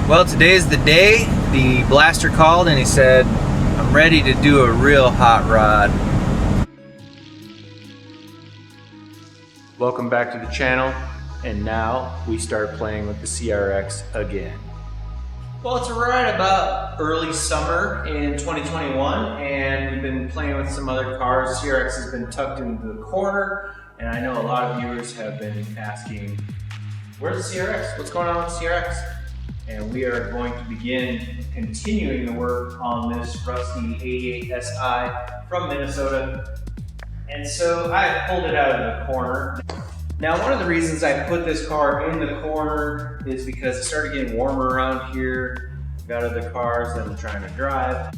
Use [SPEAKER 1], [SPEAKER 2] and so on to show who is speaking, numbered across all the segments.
[SPEAKER 1] Well, today's the day. The blaster called and he said, I'm ready to do a real hot rod. Welcome back to the channel, and now we start playing with the CRX again. Well, it's right about early summer in 2021, and we've been playing with some other cars. CRX has been tucked into the corner, and I know a lot of viewers have been asking, where's the CRX? What's going on with the CRX? And we are going to begin continuing the work on this rusty 88 SI from Minnesota. And so I pulled it out of the corner. Now, one of the reasons I put this car in the corner is because it started getting warmer around here. Got other cars that I'm trying to drive.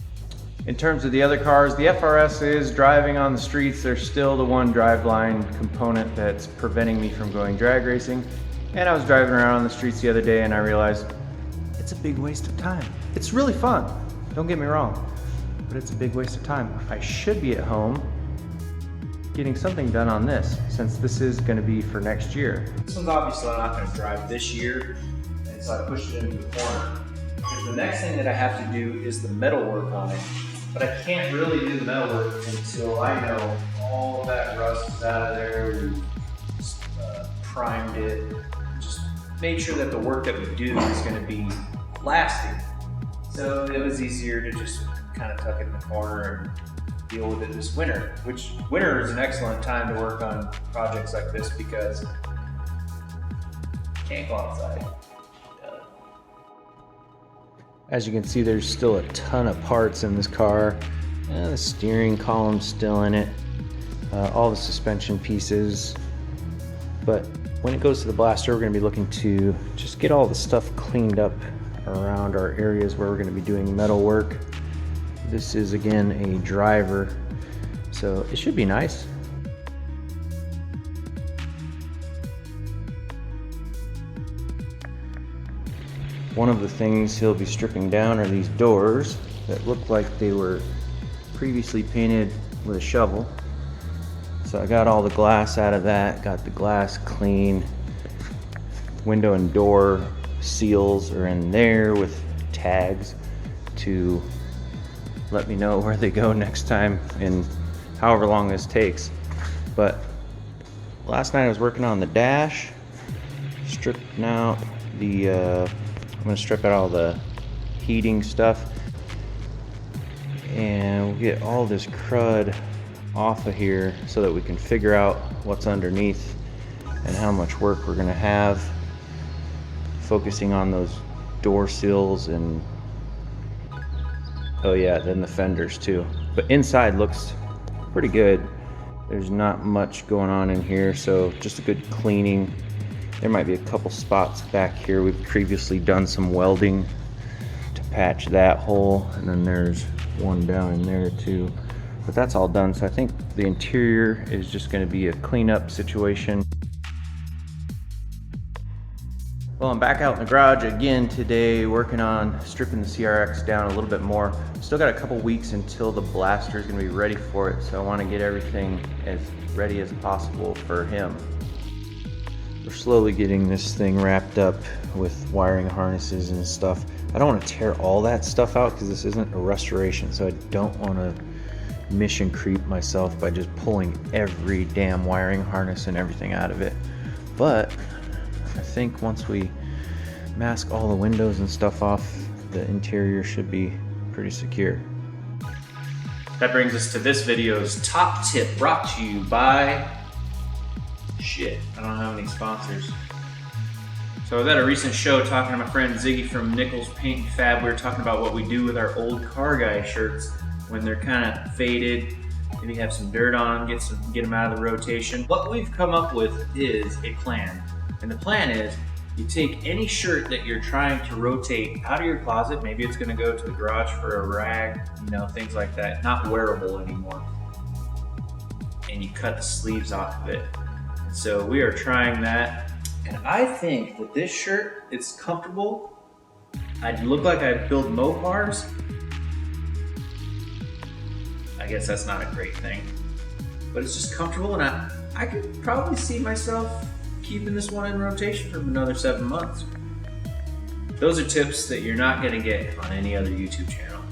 [SPEAKER 1] In terms of the other cars, the FRS is driving on the streets. There's still the one driveline component that's preventing me from going drag racing. And I was driving around on the streets the other day and I realized it's a big waste of time. It's really fun, don't get me wrong, but it's a big waste of time. I should be at home getting something done on this, since this is gonna be for next year. This one's obviously not gonna drive this year, and so I pushed it into the corner. The next thing that I have to do is the metal work on it, but I can't really do the metal work until I know all that rust is out of there. We've primed it, just made sure that the work that we do is gonna be lasting. So it was easier to just kind of tuck it in the corner and deal with it this winter, which winter is an excellent time to work on projects like this because you can't go outside. As you can see, there's still a ton of parts in this car. The steering column's still in it, all the suspension pieces. But when it goes to the blaster, we're going to be looking to just get all the stuff cleaned up around our areas where we're going to be doing metal work. This is again a driver, so it should be nice. One of the things he'll be stripping down are these doors that look like they were previously painted with a shovel. So I got all the glass out of that, got the glass clean. Window and door seals are in there with tags to let me know where they go next time and however long this takes. But last night I was working on the dash, stripping out the I'm going to strip out all the heating stuff and we'll get all this crud off of here so that we can figure out what's underneath and how much work we're going to have, focusing on those door sills and oh yeah, then the fenders too. But inside looks pretty good. There's not much going on in here, so just a good cleaning. There might be a couple spots back here. We've previously done some welding to patch that hole, and then there's one down in there too. But that's all done, so I think the interior is just going to be a cleanup situation. Well, I'm back out in the garage again today, working on stripping the CRX down a little bit more. Still got a couple weeks until the blaster is going to be ready for it, so I want to get everything as ready as possible for him. We're slowly getting this thing wrapped up with wiring harnesses and stuff. I don't want to tear all that stuff out because this isn't a restoration, so I don't want to mission creep myself by just pulling every damn wiring harness and everything out of it. But I think once we mask all the windows and stuff off, the interior should be pretty secure. That brings us to this video's top tip, brought to you by I don't have any sponsors. So I was at a recent show talking to my friend Ziggy from Nichols Paint and Fab. We were talking about what we do with our old car guy shirts when they're kind of faded, maybe have some dirt on them, get them out of the rotation. What we've come up with is a plan. And the plan is you take any shirt that you're trying to rotate out of your closet, maybe it's going to go to the garage for a rag, you know, things like that, not wearable anymore, and you cut the sleeves off of it. And so we are trying that, and I think that this shirt, it's comfortable. I'd look like I'd build Mopars. I guess that's not a great thing, but it's just comfortable, and I could probably see myself keeping this one in rotation for another 7 months. Those are tips that you're not going to get on any other YouTube channel.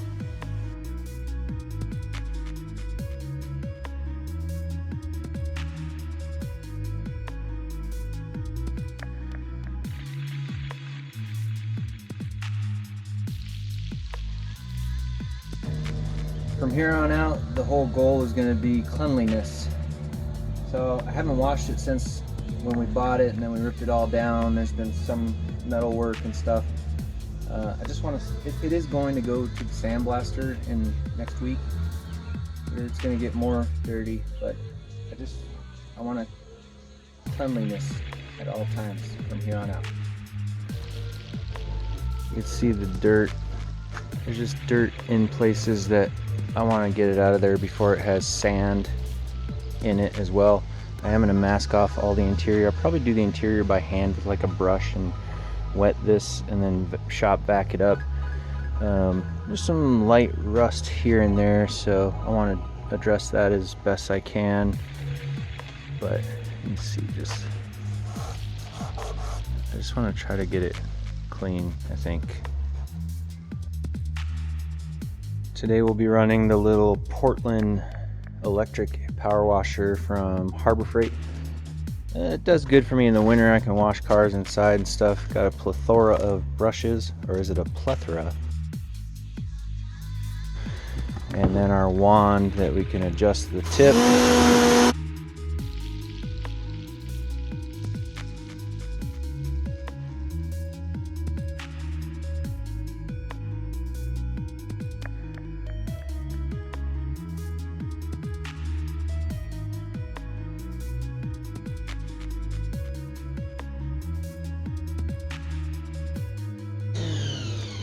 [SPEAKER 2] From here on out, the whole goal is going to be cleanliness. So I haven't washed it since when we bought it, and then we ripped it all down. There's been some metal work and stuff. I just want to, it is going to go to the sandblaster in next week. It's going to get more dirty, but I want cleanliness at all times from here on out. You can see the dirt. There's just dirt in places that I want to get it out of there before it has sand in it as well. I am going to mask off all the interior. I'll probably do the interior by hand with like a brush and wet this and then shop back it up. There's some light rust here and there, so I want to address that as best I can. But you can see I just want to try to get it clean, I think. Today we'll be running the little Portland electric power washer from Harbor Freight. It does good for me in the winter. I can wash cars inside and stuff. Got a plethora of brushes, or is it a plethora? And then our wand that we can adjust the tip.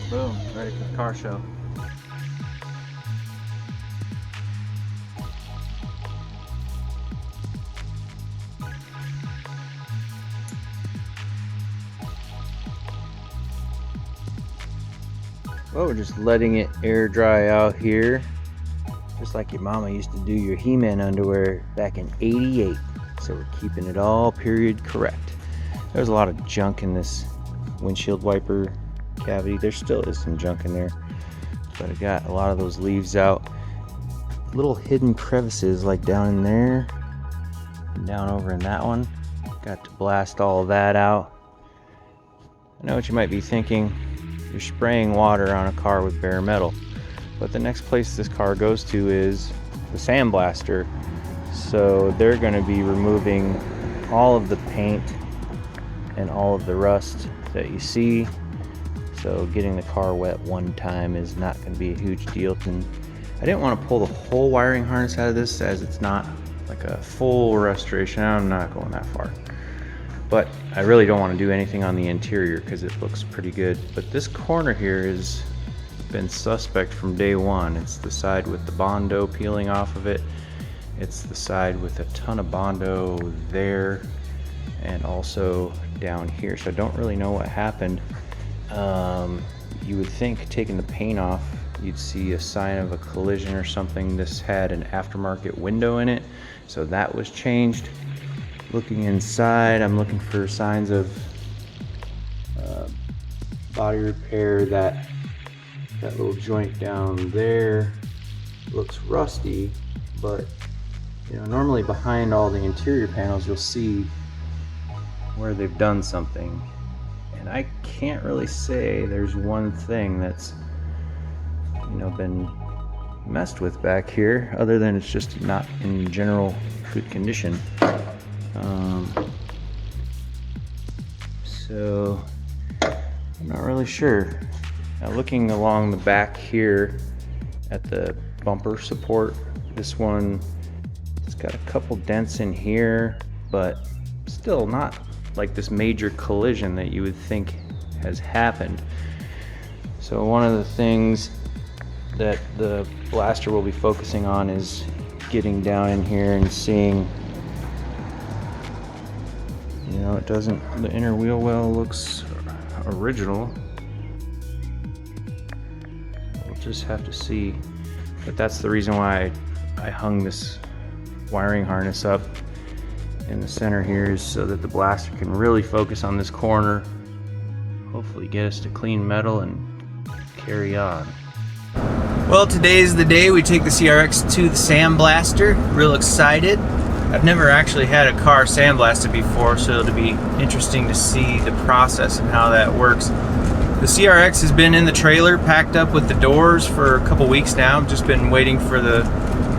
[SPEAKER 2] Boom, ready for the car show. Well, we're just letting it air dry out here, just like your mama used to do your He-Man underwear back in '88. So we're keeping it all period correct. There's a lot of junk in this windshield wiper cavity. There still is some junk in there, but I got a lot of those leaves out. Little hidden crevices like down in there and down over in that one. Got to blast all of that out. I know what you might be thinking. You're spraying water on a car with bare metal, but the next place this car goes to is the sandblaster. So they're going to be removing all of the paint and all of the rust that you see. So getting the car wet one time is not going to be a huge deal. And I didn't want to pull the whole wiring harness out of this, as it's not like a full restoration. I'm not going that far. But I really don't want to do anything on the interior because it looks pretty good. But this corner here has been suspect from day one. It's the side with the Bondo peeling off of it. It's the side with a ton of Bondo there and also down here. So I don't really know what happened. You would think taking the paint off, you'd see a sign of a collision or something. This had an aftermarket window in it, so that was changed. Looking inside, I'm looking for signs of body repair. That little joint down there looks rusty, but you know, normally behind all the interior panels you'll see where they've done something. And I can't really say there's one thing that's, you know, been messed with back here, other than it's just not in general good condition. So I'm not really sure. Now looking along the back here at the bumper support, this one, it's got a couple dents in here, but still not like this major collision that you would think has happened. So one of the things that the blaster will be focusing on is getting down in here and seeing, you know, it doesn't, the inner wheel well looks original. We'll just have to see. But that's the reason why I hung this wiring harness up in the center here, is so that the blaster can really focus on this corner hopefully get us to clean metal and carry on.
[SPEAKER 3] Well, today's the day we take the CRX to the sandblaster. Real excited. I've never actually had a car sandblasted before, so it'll be interesting to see the process and how that works. The CRX has been in the trailer, packed up with the doors for a couple weeks now. I've just been waiting for the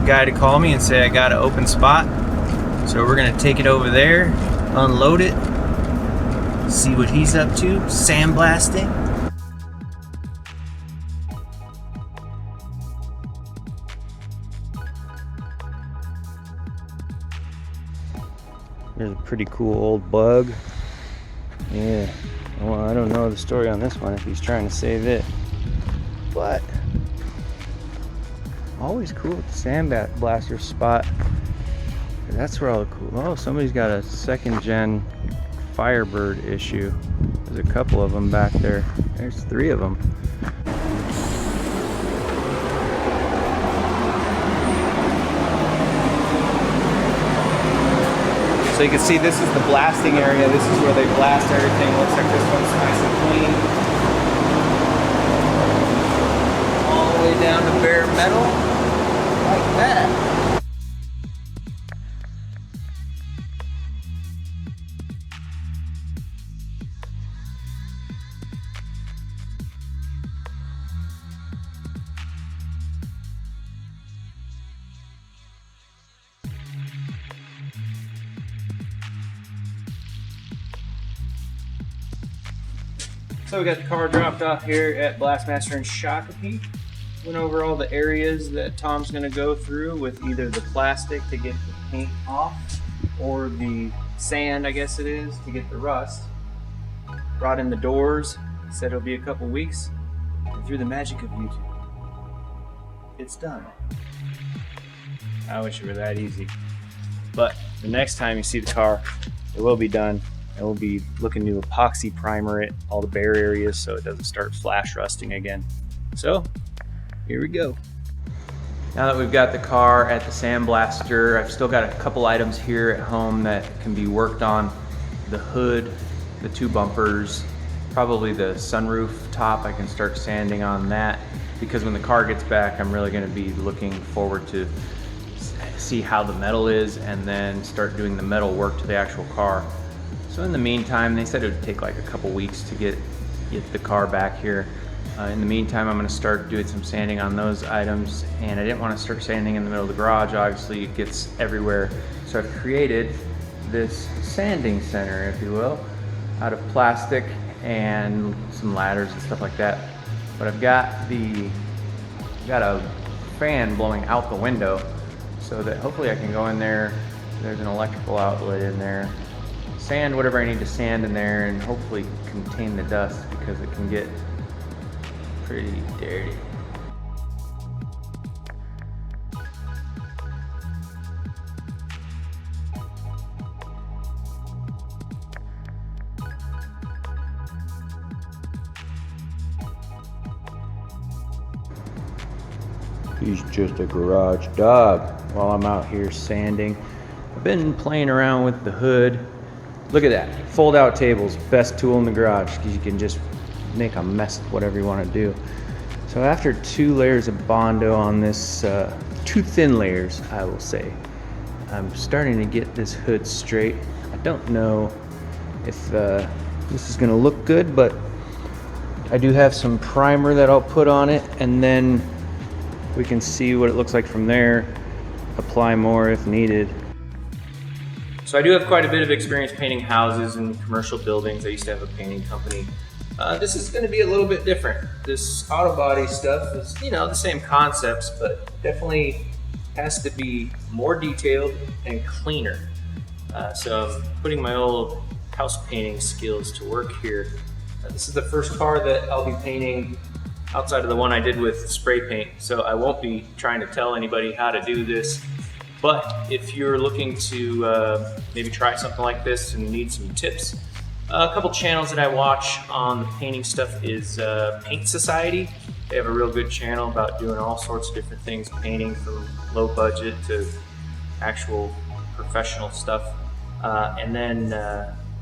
[SPEAKER 3] guy to call me and say I got an open spot. So we're gonna take it over there, unload it, see what he's up to, sandblasting.
[SPEAKER 2] There's a pretty cool old bug. Yeah, well, I don't know the story on this one if he's trying to save it, but always cool at the sandblaster spot. That's where all the cool. Oh, somebody's got a second gen Firebird issue. There's a couple of them back there. There's 3 of them.
[SPEAKER 3] So you can see this is the blasting area. This is where they blast everything. Looks like this one's nice and clean. All the way down to bare metal, like that. So we got the car dropped off here at Blastmaster in Shakopee. Went over all the areas that Tom's going to go through with either the plastic to get the paint off or the sand, I guess it is, to get the rust. Brought in the doors, said it'll be a couple weeks, and through the magic of YouTube, it's done. I wish it were that easy. But the next time you see the car, it will be done. And we'll be looking to epoxy primer it, all the bare areas, so it doesn't start flash rusting again. So, here we go. Now that we've got the car at the sandblaster, I've still got a couple items here at home that can be worked on. The hood, the 2 bumpers, probably the sunroof top. I can start sanding on that, because when the car gets back, I'm really gonna be looking forward to see how the metal is and then start doing the metal work to the actual car. So in the meantime, they said it would take like a couple weeks to get the car back here. In the meantime, I'm going to start doing some sanding on those items, and I didn't want to start sanding in the middle of the garage. Obviously, it gets everywhere. So I've created this sanding center, if you will, out of plastic and some ladders and stuff like that. But I've got a fan blowing out the window, so that hopefully I can go in there. There's an electrical outlet in there. Sand whatever I need to sand in there and hopefully contain the dust, because it can get pretty dirty.
[SPEAKER 2] He's just a garage dog while I'm out here sanding. I've been playing around with the hood. Look at that, fold out tables, best tool in the garage, because you can just make a mess of whatever you want to do. So after 2 layers of Bondo on this, 2 thin layers, I will say, I'm starting to get this hood straight. I don't know if this is gonna look good, but I do have some primer that I'll put on it, and then we can see what it looks like from there, apply more if needed.
[SPEAKER 3] So I do have quite a bit of experience painting houses and commercial buildings. I used to have a painting company. This is going to be a little bit different. This auto body stuff is, the same concepts, but definitely has to be more detailed and cleaner. So I'm putting my old house painting skills to work here. This is the first car that I'll be painting outside of the one I did with spray paint. So I won't be trying to tell anybody how to do this. But if you're looking to maybe try something like this and need some tips, a couple channels that I watch on the painting stuff is Paint Society. They have a real good channel about doing all sorts of different things, painting from low budget to actual professional stuff. And then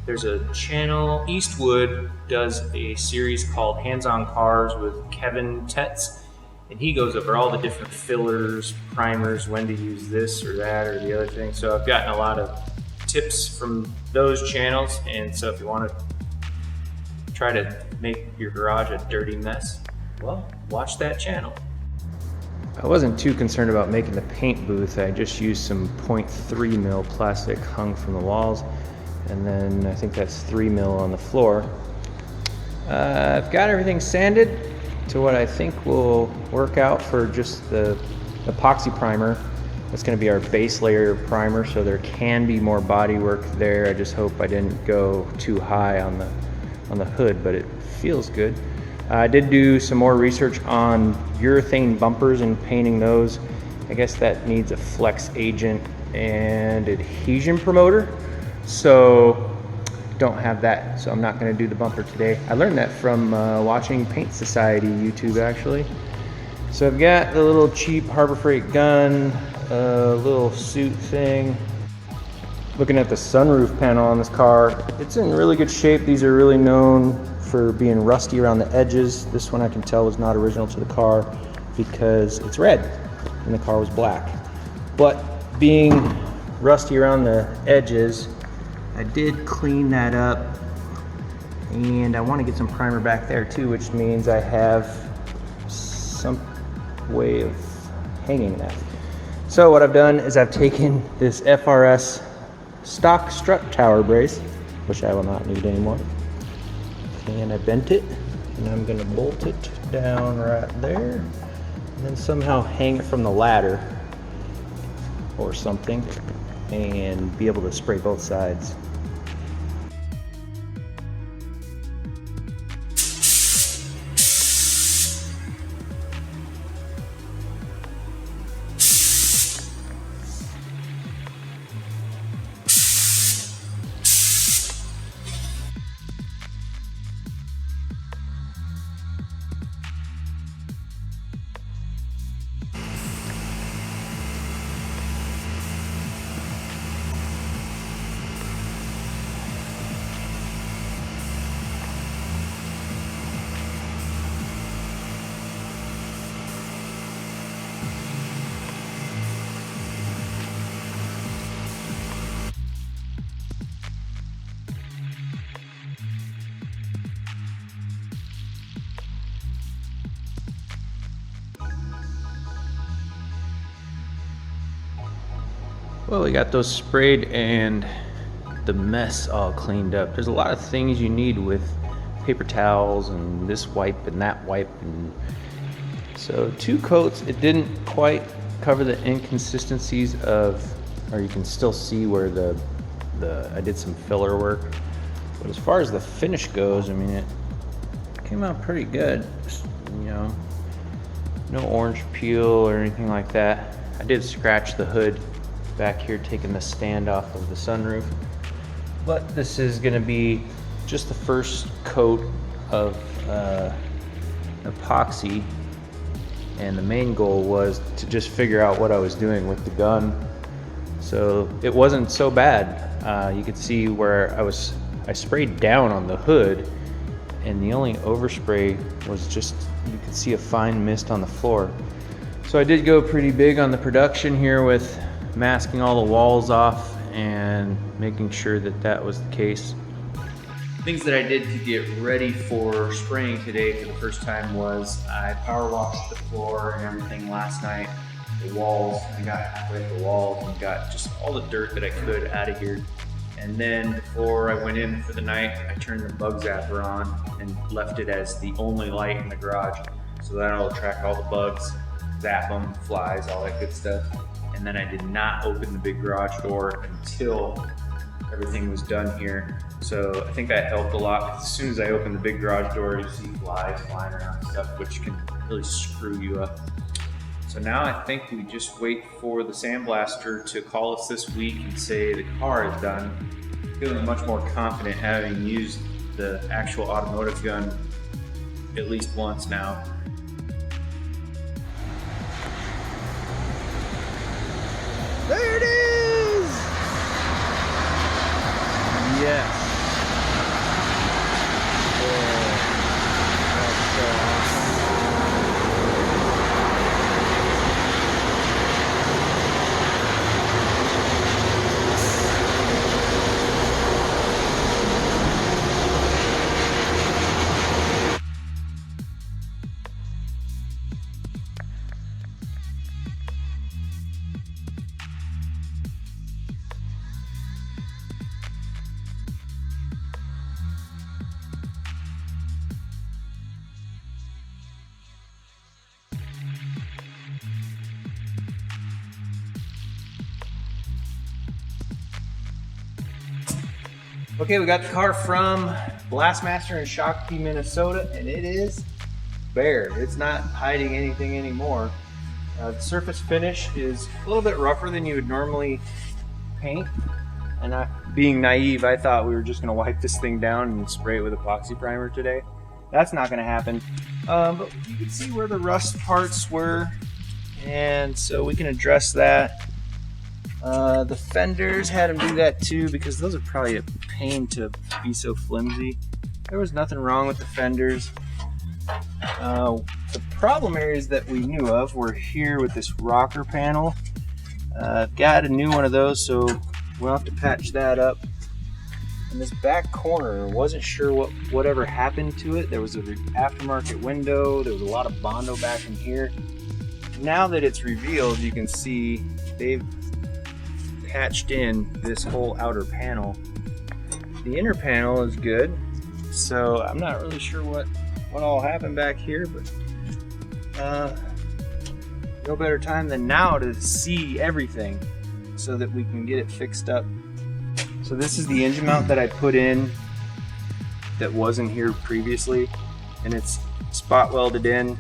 [SPEAKER 3] There's a channel, Eastwood does a series called Hands on Cars with Kevin Tetz, and he goes over all the different fillers, primers, when to use this or that or the other thing. So I've gotten a lot of tips from those channels, and so if you want to try to make your garage a dirty mess, well, watch that channel.
[SPEAKER 2] I wasn't too concerned about making the paint booth. I just used some 0.3 mil plastic hung from the walls, and then I think that's 3 mil on the floor. I've got everything sanded to what I think will work out for just the epoxy primer. That's going to be our base layer primer, so there can be more body work there. I just hope I didn't go too high on the hood, but it feels good. I did do some more research on urethane bumpers and painting those. I guess that needs a flex agent and adhesion promoter, so don't have that, so I'm not going to do the bumper today. I learned that from watching Paint Society YouTube, actually. So I've got the little cheap Harbor Freight gun, a little suit thing. Looking at the sunroof panel on this car, it's in really good shape. These are really known for being rusty around the edges. This one I can tell was not original to the car because it's red and the car was black. But being rusty around the edges, I did clean that up, and I want to get some primer back there too, which means I have some way of hanging that. So what I've done is I've taken this FRS stock strut tower brace, which I will not need anymore, and I bent it, and I'm going to bolt it down right there, and then somehow hang it from the ladder or something and be able to spray both sides. Well, we got those sprayed and the mess all cleaned up. There's a lot of things you need with paper towels and this wipe and that wipe, and so 2 coats. It didn't quite cover the inconsistencies of, or you can still see where I did some filler work. But as far as the finish goes, I mean, it came out pretty good. Just, you know, no orange peel or anything like that. I did scratch the hood back here, taking the stand off of the sunroof, but this is going to be just the first coat of epoxy, and the main goal was to just figure out what I was doing with the gun. So it wasn't so bad. You could see where I sprayed down on the hood, and the only overspray was just, you could see a fine mist on the floor. So I did go pretty big on the production here with masking all the walls off and making sure that that was the case. Things that I did to get ready for spraying today for the first time was I power washed the floor and everything last night. The walls, I got halfway up the walls and got just all the dirt that I could out of here. And then before I went in for the night, I turned the bug zapper on and left it as the only light in the garage, so that'll attract all the bugs, zap them, flies, all that good stuff. And then I did not open the big garage door until everything was done here. So I think that helped a lot. As soon as I opened the big garage door, you see flies flying around and stuff, which can really screw you up. So now I think we just wait for the sandblaster to call us this week and say the car is done. I'm feeling much more confident having used the actual automotive gun at least once now. There it is! Yes.
[SPEAKER 3] Okay, we got the car from Blastmaster in Shakopee, Minnesota, and it is bare. It's not hiding anything anymore. The surface finish is a little bit rougher than you would normally paint. And being naive, I thought we were just gonna wipe this thing down and spray it with epoxy primer today. That's not gonna happen. But you can see where the rust parts were, and so we can address that. The fenders had them do that too, because those are probably a pain to be so flimsy. There was nothing wrong with the fenders. The problem areas that we knew of were here with this rocker panel. Got a new one of those, so we'll have to patch that up. And this back corner, wasn't sure whatever happened to it. There was an aftermarket window, there was a lot of Bondo back in here. Now that it's revealed, you can see they've patched in this whole outer panel. The inner panel is good, so I'm not really sure what all happened back here, but no better time than now to see everything so that we can get it fixed up. So this is the engine mount that I put in that wasn't here previously, and it's spot welded in.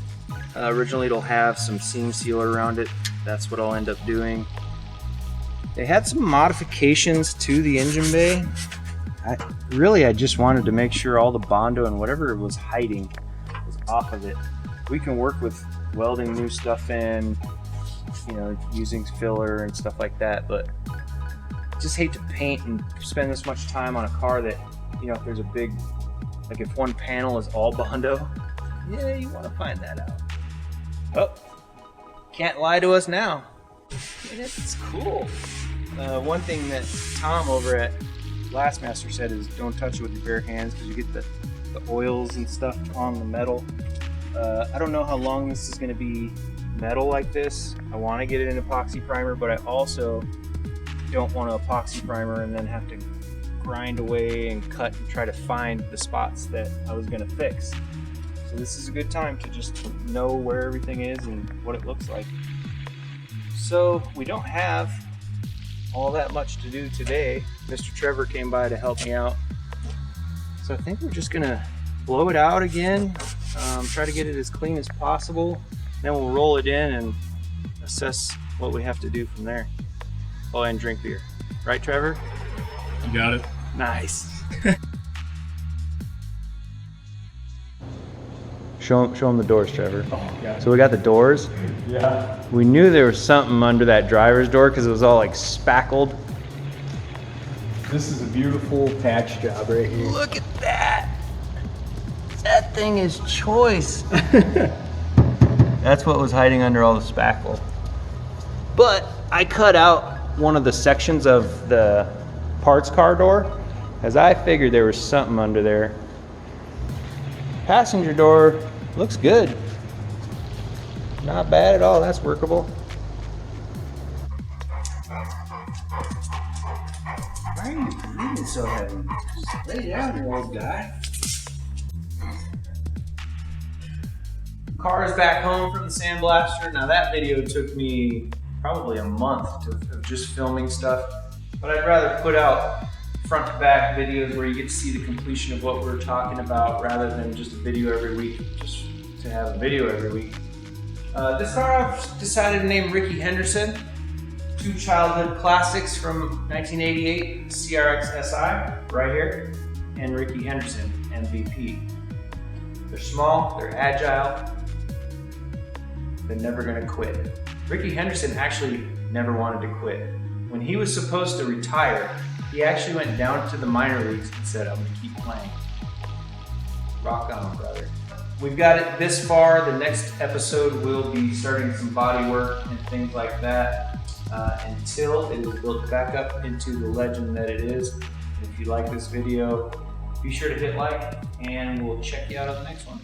[SPEAKER 3] Originally it'll have some seam sealer around it. That's what I'll end up doing. They had some modifications to the engine bay. I just wanted to make sure all the Bondo and whatever it was hiding was off of it. We can work with welding new stuff in, you know, using filler and stuff like that, but just hate to paint and spend this much time on a car that, you know, if there's a big, like if one panel is all Bondo, yeah, you want to find that out. Oh, can't lie to us now. It's cool. One thing that Tom over at Blastmaster said is don't touch it with your bare hands because you get the oils and stuff on the metal. I don't know how long this is going to be metal like this. I want to get it in epoxy primer, but I also don't want to epoxy primer and then have to grind away and cut and try to find the spots that I was going to fix. So this is a good time to just know where everything is and what it looks like. So we don't have all that much to do today. Mr. Trevor came by to help me out. So I think we're just gonna blow it out again, try to get it as clean as possible. Then we'll roll it in and assess what we have to do from there. Oh, and drink beer. Right, Trevor?
[SPEAKER 4] You got it.
[SPEAKER 3] Nice.
[SPEAKER 2] Show them the doors, Trevor.
[SPEAKER 4] Oh, yeah.
[SPEAKER 2] So we got the doors.
[SPEAKER 4] Yeah.
[SPEAKER 2] We knew there was something under that driver's door because it was all like spackled.
[SPEAKER 4] This is a beautiful patch job right here.
[SPEAKER 2] Look at that. That thing is choice. That's what was hiding under all the spackle. But I cut out one of the sections of the parts car door as I figured there was something under there. Passenger door looks good. Not bad at all, that's workable.
[SPEAKER 3] Why are you breathing so heavy? Just lay down, you old guy. Car is back home from the sandblaster. Now that video took me probably a month of just filming stuff, but I'd rather put out front to back videos where you get to see the completion of what we're talking about rather than just a video every week, just to have a video every week. This car I've decided to name Ricky Henderson. Two childhood classics from 1988, CRX SI, right here, and Ricky Henderson, MVP. They're small, they're agile, they're never gonna quit. Ricky Henderson actually never wanted to quit. When he was supposed to retire, he actually went down to the minor leagues and said, I'm gonna keep playing. Rock on, brother. We've got it this far. The next episode will be starting some body work and things like that until it is built back up into the legend that it is. If you like this video, be sure to hit like and we'll check you out on the next one.